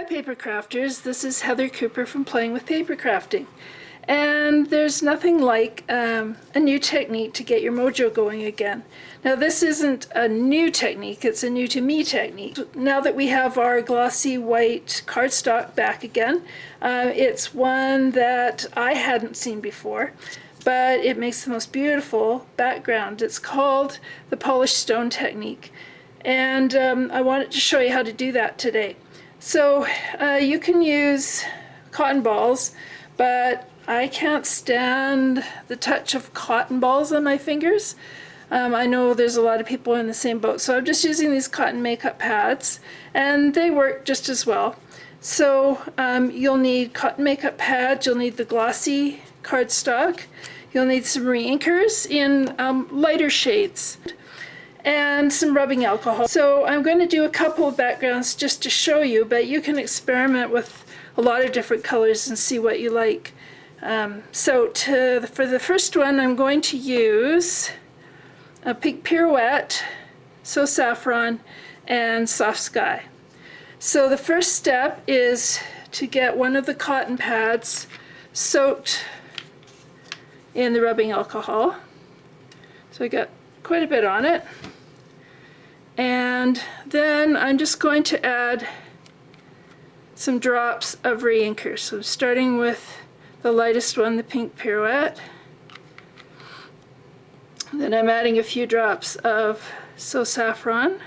Paper Crafters, this is Heather Cooper from Playing with Paper Crafting. And there's nothing like a new technique to get your mojo going again. Now this isn't a new technique, it's a new to me technique. Now that we have our glossy white cardstock back again, it's one that I hadn't seen before, but it makes the most beautiful background. It's called the polished stone technique. And I wanted to show you how to do that today. So you can use cotton balls, but I can't stand the touch of cotton balls on my fingers. I know there's a lot of people in the same boat, so I'm just using these cotton makeup pads, and they work just as well. So you'll need cotton makeup pads, you'll need the glossy cardstock, you'll need some reinkers in lighter shades, and some rubbing alcohol. So I'm going to do a couple of backgrounds just to show you, but you can experiment with a lot of different colors and see what you like. For the first one, I'm going to use a Pink Pirouette, So Saffron, and Soft Sky. So the first step is to get one of the cotton pads soaked in the rubbing alcohol. So I got quite a bit on it. And then I'm just going to add some drops of reinkers. So I'm starting with the lightest one, the Pink Pirouette. Then I'm adding a few drops of So Saffron.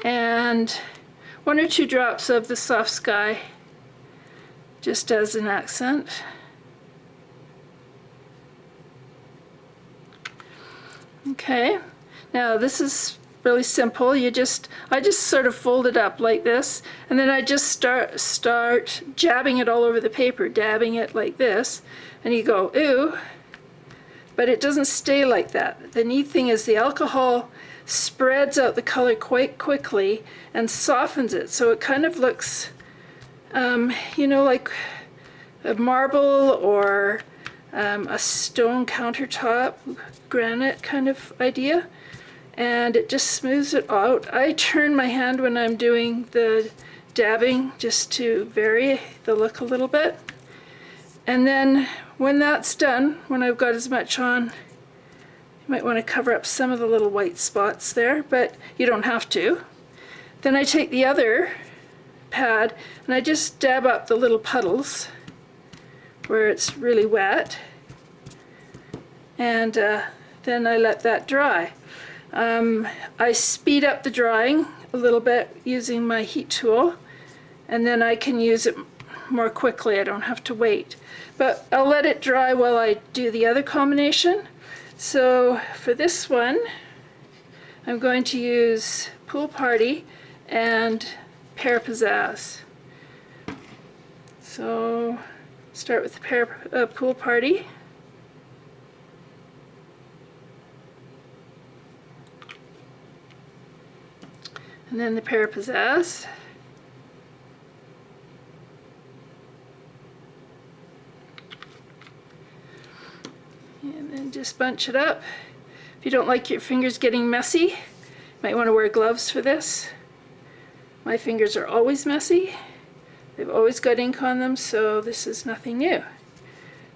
And 1 or 2 drops of the Soft Sky, just as an accent. Okay, now this is really simple. I just sort of fold it up like this, and then I just start jabbing it all over the paper, dabbing it like this, and you go, ooh, but it doesn't stay like that. The neat thing is the alcohol spreads out the color quite quickly and softens it, so it kind of looks, you know, like a marble or a stone countertop, granite kind of idea, and it just smooths it out. I turn my hand when I'm doing the dabbing just to vary the look a little bit, and then when that's done, when I've got as much on, you might want to cover up some of the little white spots there, but you don't have to. Then I take the other pad and I just dab up the little puddles where it's really wet, and then I let that dry. I speed up the drying a little bit using my heat tool, and then I can use it more quickly. I don't have to wait. But I'll let it dry while I do the other combination. So for this one, I'm going to use Pool Party and Pear Pizzazz. So start with the Pool Party. And then the Pear Pizzazz. And then just bunch it up. If you don't like your fingers getting messy, you might want to wear gloves for this. My fingers are always messy. They've always got ink on them, so this is nothing new.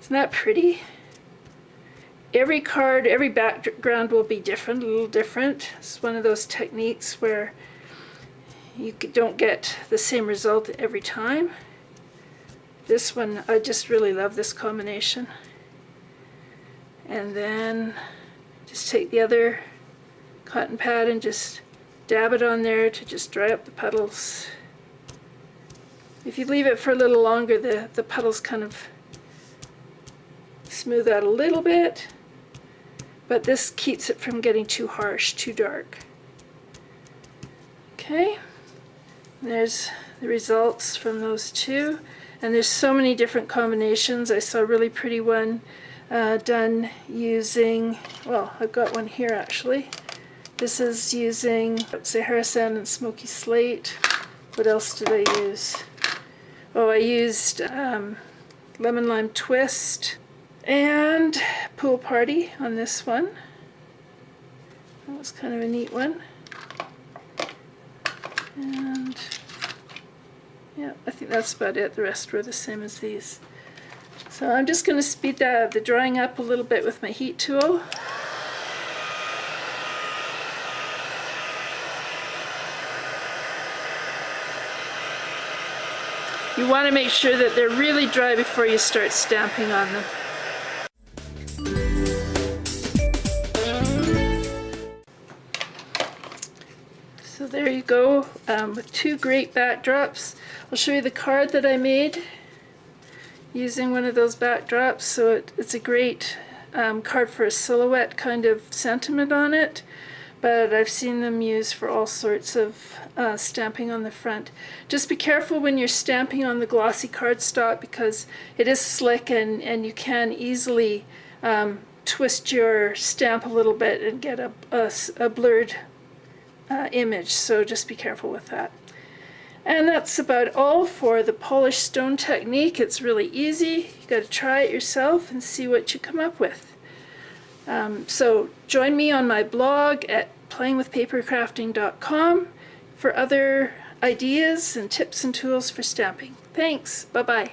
Isn't that pretty? Every card, every background will be different, a little different. It's one of those techniques where you don't get the same result every time. This one, I just really love this combination. And then just take the other cotton pad and just dab it on there to just dry up the puddles. If you leave it for a little longer, the puddles kind of smooth out a little bit, but this keeps it from getting too harsh, too dark. Okay. There's the results from those two, and there's so many different combinations. I saw a really pretty one done using, well, I've got one here actually. This is using Sahara Sand and Smoky Slate. What else did I use? Oh, I used Lemon Lime Twist and Pool Party on this one. That was kind of a neat one. And yeah, I think that's about it. The rest were the same as these. So I'm just going to speed the drawing up a little bit with my heat tool. You want to make sure that they're really dry before you start stamping on them. So there you go, with two great backdrops. I'll show you the card that I made using one of those backdrops. So it's a great card for a silhouette kind of sentiment on it, but I've seen them used for all sorts of stamping on the front. Just be careful when you're stamping on the glossy cardstock because it is slick and you can easily twist your stamp a little bit and get a blurred image, so just be careful with that. And that's about all for the polished stone technique. It's really easy. You got to try it yourself and see what you come up with. So join me on my blog at playingwithpapercrafting.com for other ideas and tips and tools for stamping. Thanks. Bye-bye.